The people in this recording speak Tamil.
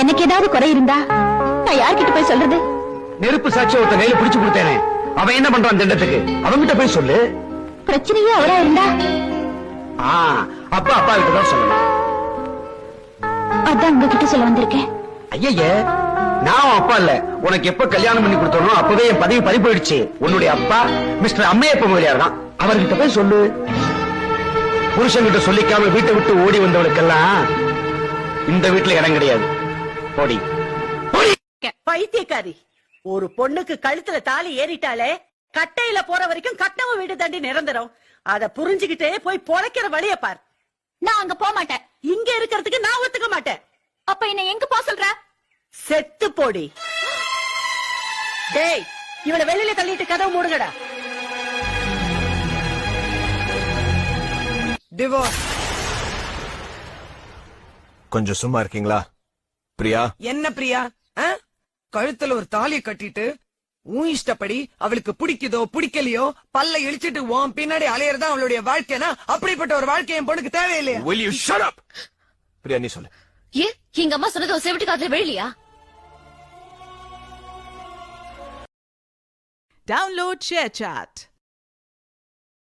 எனக்கு ஏதாவது குறை இருந்தா நான் யார்கிட்ட போய் சொல்றது? நெருப்பு சாட்சி ஒருத்த கையில பிடிச்சு கொடுத்தேனே, அவன் என்ன பண்றான் திண்டத்துக்கு? அவன்கிட்ட போய் சொல்லு. பிரச்சனையே அவரா இருந்தா அப்பா அப்பா கிட்ட தான் சொல்லணும். அதான் உங்ககிட்ட சொல்ல வந்திருக்கேன். ஐயே, நான் அப்பா இல்ல. உனக்கு எப்ப கல்யாணம் பண்ணி கொடுத்தோம் அப்பவே என் பதவி பறி போயிடுச்சு. உன்னுடைய அப்பா மிஸ்டர் அம்மையப்ப முதலியார் தான். அவர்கிட்ட போய் சொல்லு. புருஷன்கிட்ட சொல்லிக்காம வீட்டை விட்டு ஓடி வந்தவளுக்கெல்லாம் இந்த வீட்டுல இடம் கிடையாது. ஓடி பைத்தியக்காரி, ஒரு பொண்ணுக்கு கழுத்துல தாலி ஏறிட்டாலே கட்டையில போற வரைக்கும் கட்டவும் வீடு தாண்டி நிரந்தரம். அத புரிஞ்சுகிட்டே போய் பொழைக்கிற வழிய பார். நான் அங்க போக மாட்டேன். இங்க இருக்கிறதுக்கு நான் ஒத்துக்க மாட்டேன். அப்ப என்ன எங்க போக சொல்ற? செத்து போடி. டேய், இவளை வெளியில தள்ளிட்டு கதவு மூடுங்கடா. டிவோர்ஸ். கொஞ்சம் சும்மா இருக்கீங்களா? பிரியா. என்ன பிரியா? கழுத்துல ஒரு தாலியை கட்டிட்டு உன் இஷ்டப்படி அவளுக்கு பிடிக்குதோ பிடிக்கலையோ பல்ல இழிச்சிட்டு உன் பின்னாடி அலையறதா அவளுடைய வாழ்க்கைனா, அப்படிப்பட்ட ஒரு வாழ்க்கை என் பொண்ணுக்கு தேவையில்லையா? Will you shut up? Priya நீ சொல்லு. ஏ, எங்க அம்மா சொன்னது செவிட்டு காதுல விழலையா? Download ShareChat.